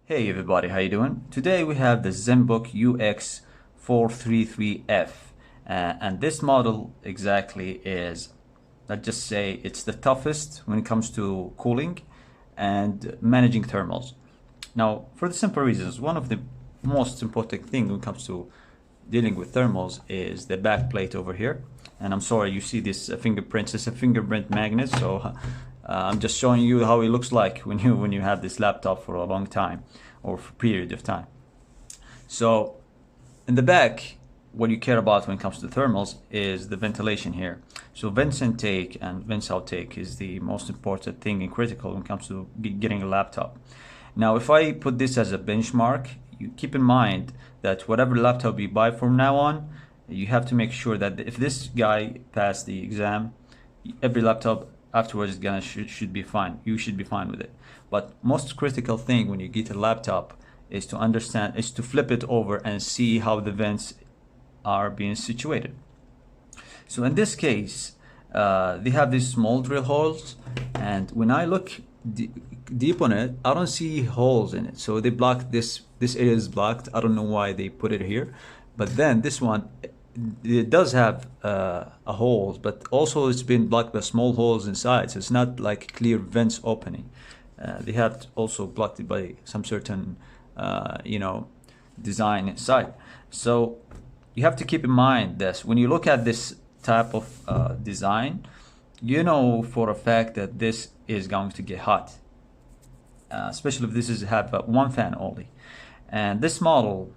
Hey everybody, how you doing? Today we have the Zenbook UX433F and this model exactly is, let's just say it's the toughest when it comes to cooling and managing thermals. Now, for the simple reasons, one of the most important thing when it comes to dealing with thermals is the back plate over here. And I'm sorry, you see this fingerprint. It's a fingerprint magnet, so I'm just showing you how it looks like when you have this laptop for a long time or for a period of time. So in the back, what you care about when it comes to thermals is the ventilation here. So vents intake and vents outtake is the most important thing and critical when it comes to getting a laptop. Now, if I put this as a benchmark, you keep in mind that whatever laptop you buy from now on, you have to make sure that if this guy passed the exam, every laptop afterwards should be fine. You should be fine with it. But most critical thing when you get a laptop is to flip it over and see how the vents are being situated. So in this case, they have these small drill holes, and when I look deep on it, I don't see holes in it. So they blocked this area is blocked. I don't know why they put it here, but then this one, it does have a holes, but also it's been blocked by small holes inside, so it's not like clear vents opening. They have also blocked it by some certain design inside. So you have to keep in mind this when you look at this type of design. You know for a fact that this is going to get hot, especially if this is have one fan only. And this model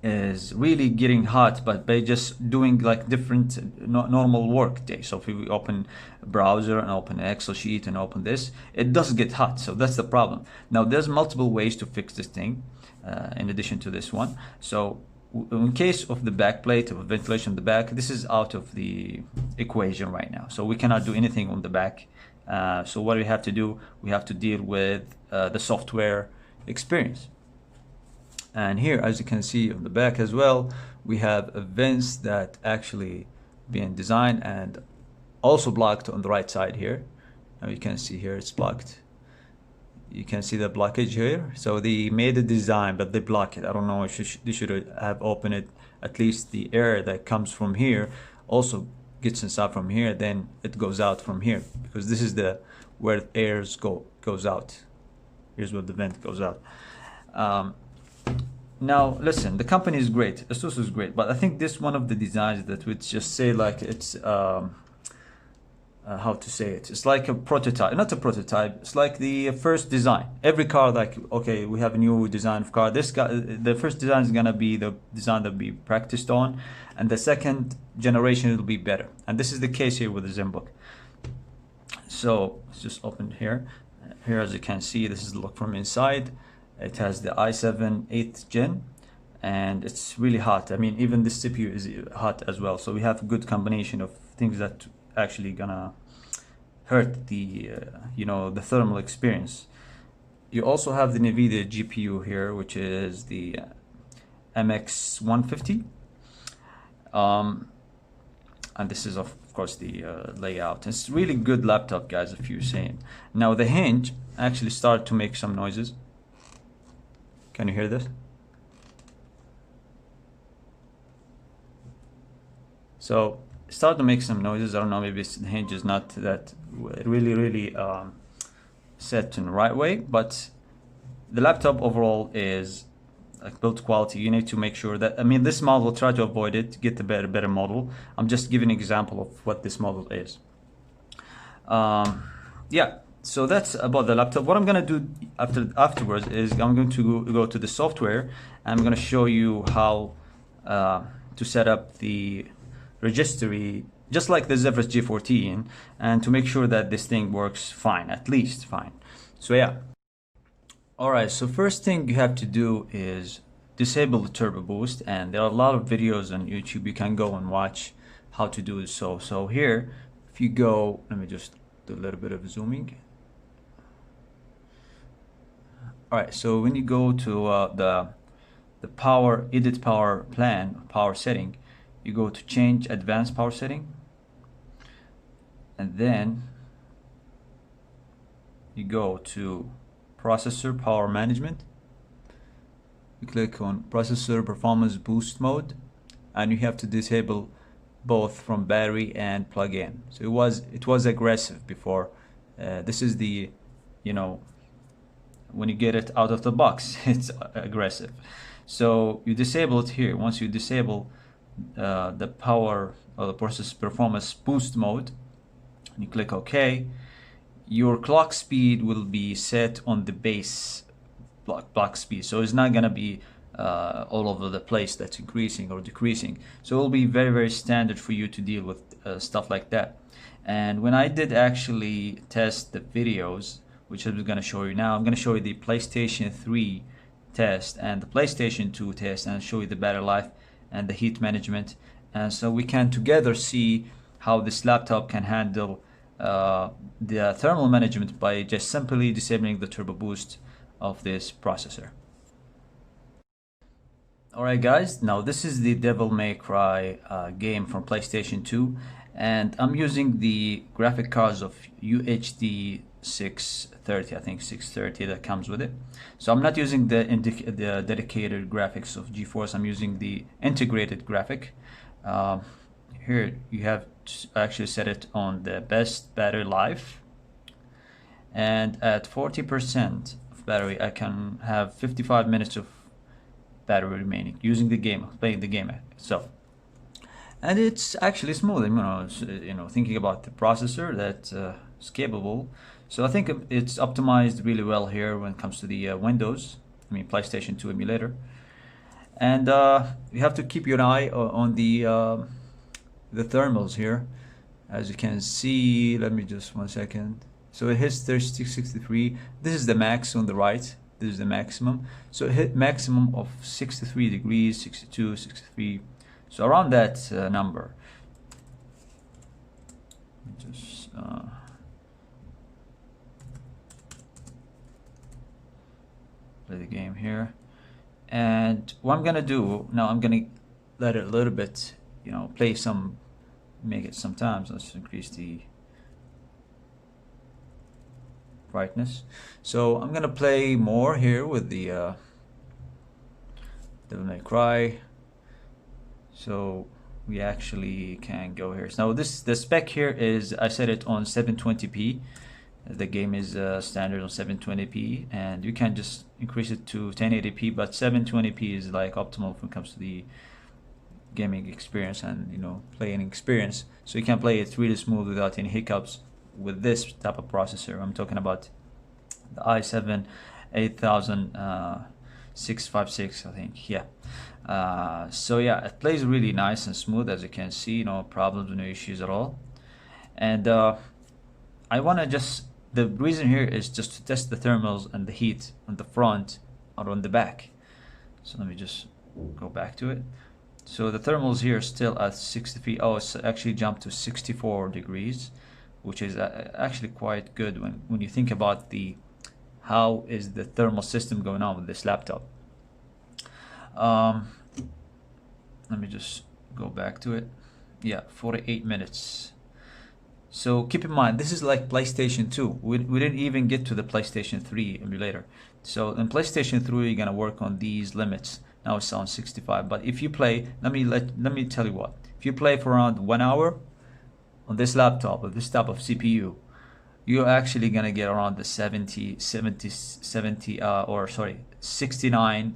is really getting hot, but by just doing like different normal work day. So if we open a browser and open an Excel sheet and open this, it does get hot. So that's the problem. Now there's multiple ways to fix this thing in addition to this one. So in case of the back plate of ventilation in the back, this is out of the equation right now. So we cannot do anything on the back. So what we have to do, we have to deal with the software experience. And here, as you can see on the back as well, we have vents that actually being designed and also blocked on the right side here. Now you can see here it's blocked. You can see the blockage here. So they made a design, but they block it. I don't know if they should have opened it. At least the air that comes from here also gets inside from here, then it goes out from here, because this is the where air goes out. Here's where the vent goes out. Now listen, the company is great, ASUS is great, but I think this one of the designs that would just say like it's how to say it, it's like a prototype, not a prototype, it's like the first design. Every car, like, okay, we have a new design of car, this guy, the first design is gonna be the design that we practiced on, and the second generation will be better. And this is the case here with the Zenbook. So it's just opened here. Here, as you can see, this is the look from inside. It has the i7 8th gen, and it's really hot. I mean, even the CPU is hot as well. So we have a good combination of things that actually gonna hurt the the thermal experience. You also have the NVIDIA GPU here, which is the MX150, and this is of course the layout. It's really good laptop, guys, if you're saying. Now the hinge actually started to make some noises. Can you hear this? So it started to make some noises. I don't know, maybe the hinge is not that really set in the right way, but the laptop overall is like build quality. You need to make sure that, I mean, this model, try to avoid it, get the better model. I'm just giving an example of what this model is. Yeah. So that's about the laptop. What I'm gonna do afterwards is I'm going to go to the software, and I'm gonna show you how to set up the registry, just like the Zephyrus G14, and to make sure that this thing works fine, at least fine. So yeah. All right, so first thing you have to do is disable the turbo boost, and there are a lot of videos on YouTube you can go and watch how to do so. So here, if you go, let me just do a little bit of zooming. All right, so when you go to the power, edit power plan, power setting, you go to change advanced power setting, and then you go to processor power management. You click on processor performance boost mode, and you have to disable both from battery and plug-in. So it was aggressive before. This is the, you know, when you get it out of the box, it's aggressive. So you disable it here. Once you disable the power or the process performance boost mode, and you click OK, your clock speed will be set on the base block speed. So it's not gonna be all over the place that's increasing or decreasing. So it will be very, very standard for you to deal with stuff like that. And when I did actually test the videos, which I'm going to show you now, I'm going to show you the PlayStation 3 test and the PlayStation 2 test, and show you the battery life and the heat management. And so we can together see how this laptop can handle the thermal management by just simply disabling the turbo boost of this processor. Alright guys, now this is the Devil May Cry game from PlayStation 2, and I'm using the graphic cards of UHD 630, I think 630 that comes with it. So I'm not using the dedicated graphics of GeForce, I'm using the integrated graphic. Here you have to actually set it on the best battery life, and at 40% of battery I can have 55 minutes of battery remaining using the game, playing the game itself. And it's actually smooth, thinking about the processor that is capable. So I think it's optimized really well here when it comes to the Windows, PlayStation 2 emulator. And you have to keep your eye on the thermals here. As you can see, let me just 1 second. So it hits 3663. This is the max on the right. This is the maximum. So it hit maximum of 63 degrees, 62, 63. So around that number. Just play the game here. And what I'm gonna do now, I'm gonna let it a little bit, play some, make it sometimes. Let's increase the brightness. So I'm gonna play more here with the Devil May Cry. So we actually can go here. So the spec here is, I set it on 720p. The game is standard on 720p, and you can just increase it to 1080p, but 720p is like optimal when it comes to the gaming experience and playing experience. So you can play it really smooth without any hiccups with this type of processor. I'm talking about the i7 8656, I think. Yeah. So yeah, it plays really nice and smooth, as you can see. No problems, no issues at all. And I want to the reason here is just to test the thermals and the heat on the front or on the back. So let me just go back to it. So the thermals here are still at 63. Oh, it's actually jumped to 64 degrees, which is actually quite good when you think about how is the thermal system going on with this laptop. Let me just go back to it. Yeah, 48 minutes. So keep in mind, this is like PlayStation 2. We didn't even get to the PlayStation 3 emulator. So in PlayStation 3, you're gonna work on these limits. Now it's on 65. But if you play, let me tell you what. If you play for around 1 hour on this laptop with this type of CPU, you're actually gonna get around the 69,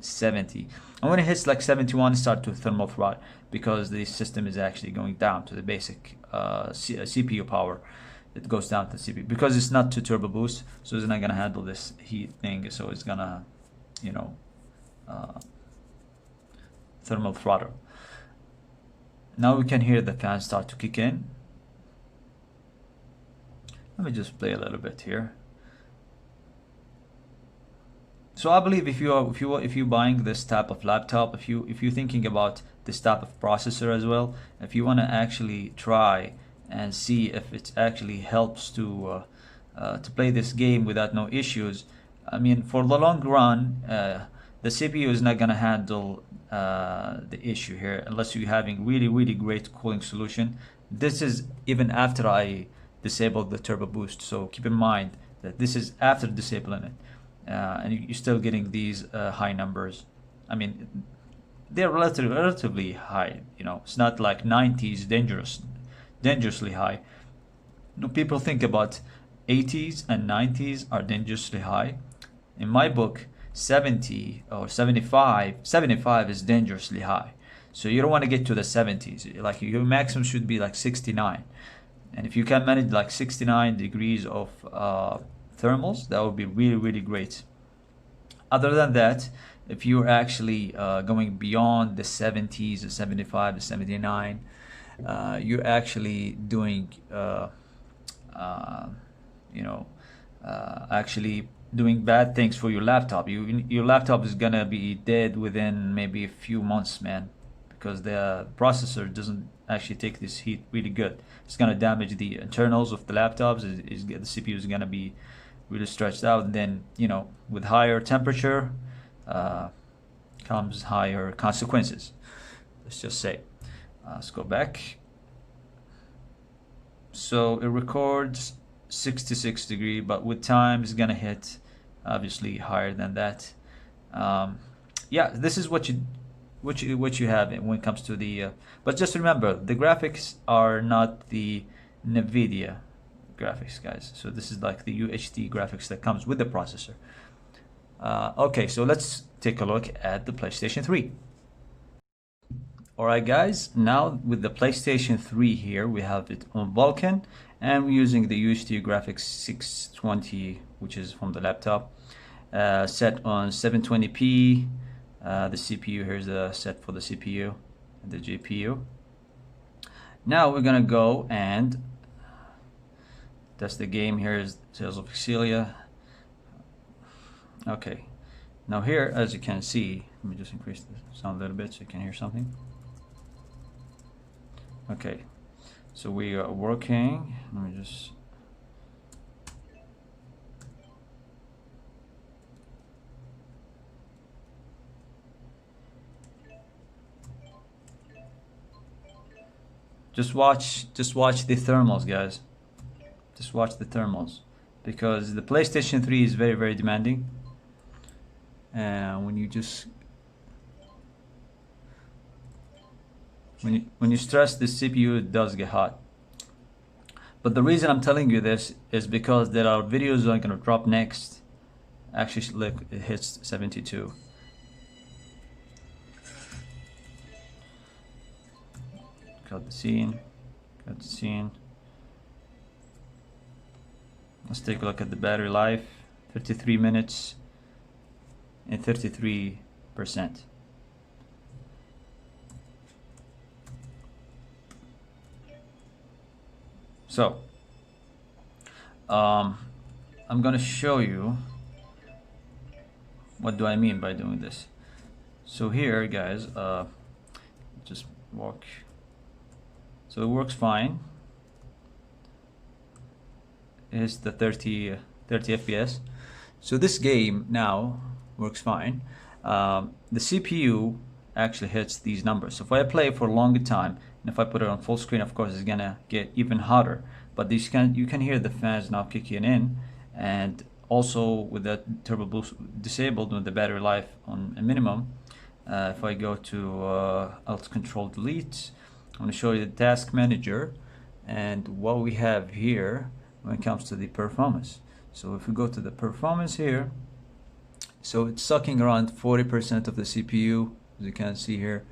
70. And when it hits like 71, start to thermal throttle, because the system is actually going down to the basic CPU power. It goes down to the CPU because it's not to turbo boost, so it's not gonna handle this heat thing. So it's gonna, thermal throttle. Now we can hear the fan start to kick in. Let me just play a little bit here. So I believe if you're buying this type of laptop, if you're thinking about this type of processor as well, if you want to actually try and see if it actually helps to play this game without no issues, for the long run, the CPU is not gonna handle the issue here unless you're having really great cooling solution. This is even after I disabled the turbo boost, so keep in mind that this is after disabling it. and you're still getting these high numbers. I mean, they're relatively high. You know, it's not like 90s dangerously high. You know, people think about 80s and 90s are dangerously high. In my book, 70 or 75 is dangerously high. So you don't want to get to the 70s. Like your maximum should be like 69. And if you can manage like 69 degrees of thermals, that would be really, really great. Other than that, if you're actually going beyond the 70s, the 75, the 79, you're actually doing, actually doing bad things for your laptop. Your laptop is gonna be dead within maybe a few months, man, because the processor doesn't actually take this heat really good. It's gonna damage the internals of the laptops. The CPU is gonna be really stretched out, and then with higher temperature comes higher consequences. Let's just say, let's go back. So it records 66 degree, but with time it's gonna hit obviously higher than that. Yeah, this is what you have when it comes to the but just remember, the graphics are not the NVIDIA graphics, guys. So this is like the UHD graphics that comes with the processor. Okay, so let's take a look at the PlayStation 3. Alright guys, now with the PlayStation 3 here, we have it on Vulkan, and we're using the UHD graphics 620, which is from the laptop, set on 720p. The CPU, here's the set for the CPU and the GPU. Now we're gonna go and test the game. Here is Tales of Xillia. Okay, now here, as you can see, let me just increase the sound a little bit so you can hear something. Okay, so we are working. Let me just watch the thermals, guys. Just watch the thermals, because the PlayStation 3 is very, very demanding. And when you stress the CPU, it does get hot. But the reason I'm telling you this is because there are videos I'm gonna drop next. Actually, look, it hits 72. Cut the scene. Let's take a look at the battery life. 33 minutes and 33%. So I'm gonna show you what do I mean by doing this. So here, guys, just walk. So it works fine. It's the 30 FPS. So this game now works fine. The CPU actually hits these numbers. So if I play for a longer time, and if I put it on full screen, of course it's gonna get even hotter. But you can hear the fans now kicking in, and also with the turbo boost disabled with the battery life on a minimum. If I go to Alt Control Delete, I'm going to show you the task manager and what we have here when it comes to the performance. So if we go to the performance here, so it's sucking around 40% of the CPU, as you can see here.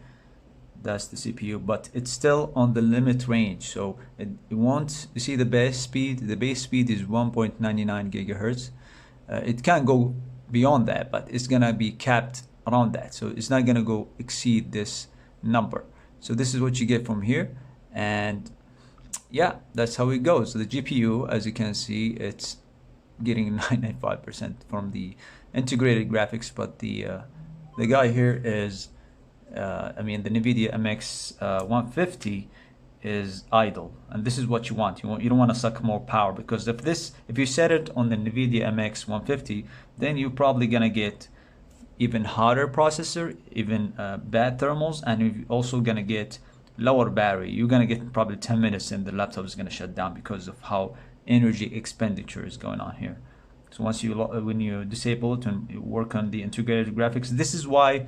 That's the CPU, but it's still on the limit range. So it won't, you see the base speed is 1.99 gigahertz. It can go beyond that, but it's gonna be capped around that. So it's not gonna go exceed this number. So this is what you get from here, and yeah, that's how it goes. So the GPU, as you can see, it's getting 95% from the integrated graphics, but the guy here is I mean, the NVIDIA MX 150 is idle, and this is what you want. You don't want to suck more power, because if you set it on the NVIDIA MX 150, then you're probably gonna get even hotter processor, even bad thermals, and you're also gonna get lower battery. You're gonna get probably 10 minutes and the laptop is gonna shut down because of how energy expenditure is going on here. So once you when you disable it and work on the integrated graphics, this is why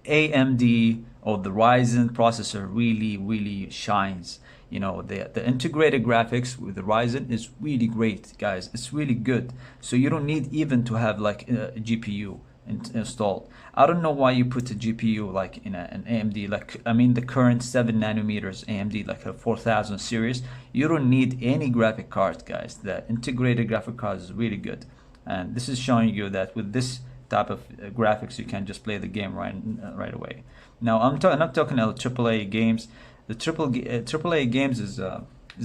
AMD or the Ryzen processor really shines. You know, the integrated graphics with the Ryzen is really great, guys. It's really good. So you don't need even to have like a GPU installed. I don't know why you put a GPU like in an AMD, like I mean the current 7 nanometers AMD, like a 4000 series. You don't need any graphic card, guys. The integrated graphic card is really good, and this is showing you that with this type of graphics you can just play the game right away. Now I'm not talking about AAA games. The AAA games is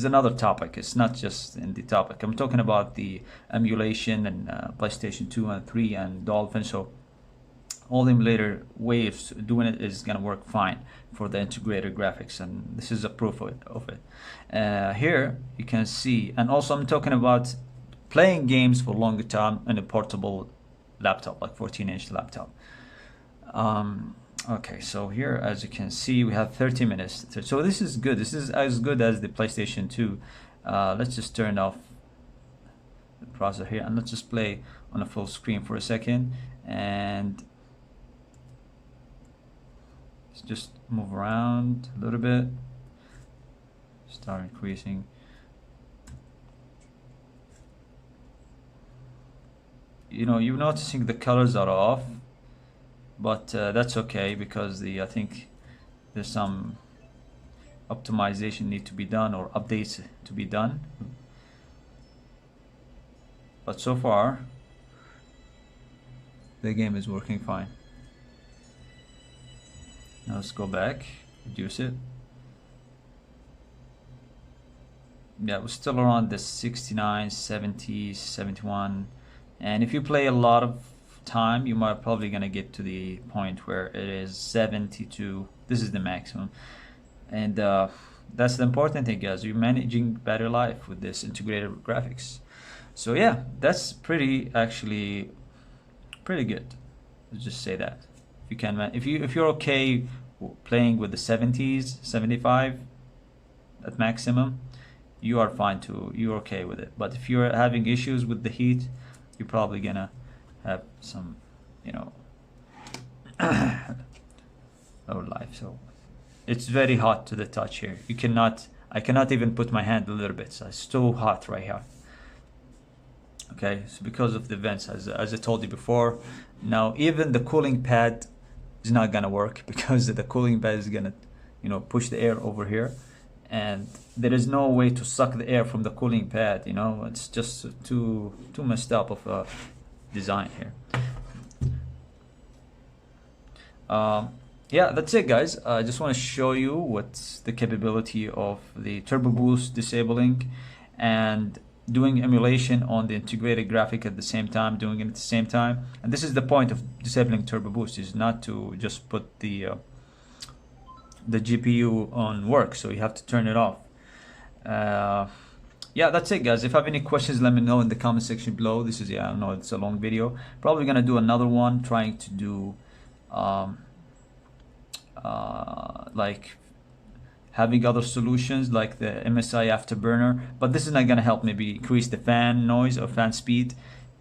another topic. It's not just in the topic. I'm talking about the emulation and PlayStation 2 and 3 and Dolphin. So all the emulator waves doing it is gonna work fine for the integrated graphics, and this is a proof of it. Here you can see, and also I'm talking about playing games for longer time in a portable laptop, like 14-inch laptop. Okay, so here as you can see we have 30 minutes. So this is good. This is as good as the PlayStation 2. Let's just turn off the processor here and let's just play on a full screen for a second, and let's just move around a little bit, start increasing. You know, you're noticing the colors are off, but that's okay because I think there's some optimization need to be done or updates to be done. But so far the game is working fine. Now let's go back, reduce it. Yeah, we're still around the 69, 70, 71. And if you play a lot of time, you might probably gonna get to the point where it is 72. This is the maximum, and that's the important thing, guys. You're managing better life with this integrated graphics. So yeah, that's actually pretty good. Let's just say that if you can, if you're okay playing with the 70s, 75 at maximum, you are fine too. You're okay with it. But if you're having issues with the heat, you're probably gonna have some, you know, low life. So it's very hot to the touch here. I cannot even put my hand a little bit. So it's so hot right here. Okay, so because of the vents, as I told you before. Now even the cooling pad is not gonna work because the cooling pad is gonna, you know, push the air over here, and there is no way to suck the air from the cooling pad. You know, it's just too messed up of a design here. Yeah, that's it, guys. I just want to show you what's the capability of the Turbo Boost disabling and doing emulation on the integrated graphic at the same time, doing it at the same time. And this is the point of disabling Turbo Boost, is not to just put the GPU on work, so you have to turn it off. Yeah, that's it, guys. If you have any questions, let me know in the comment section below. This is, yeah, I know it's a long video. Probably gonna do another one trying to do like having other solutions like the MSI afterburner, but this is not gonna help. Maybe increase the fan noise or fan speed.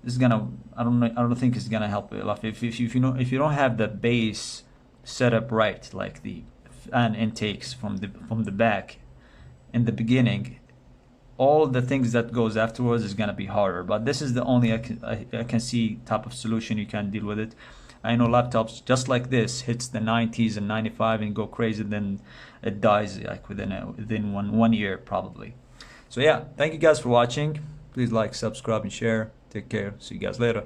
This is gonna, I don't think it's gonna help a lot. If you don't have the base set up right, like the fan intakes from the back in the beginning, all the things that goes afterwards is gonna be harder. But this is the only I can see type of solution you can deal with it. I know laptops just like this hits the 90s and 95 and go crazy, then it dies like within one year probably. So yeah, thank you guys for watching. Please like, subscribe, and share. Take care. See you guys later.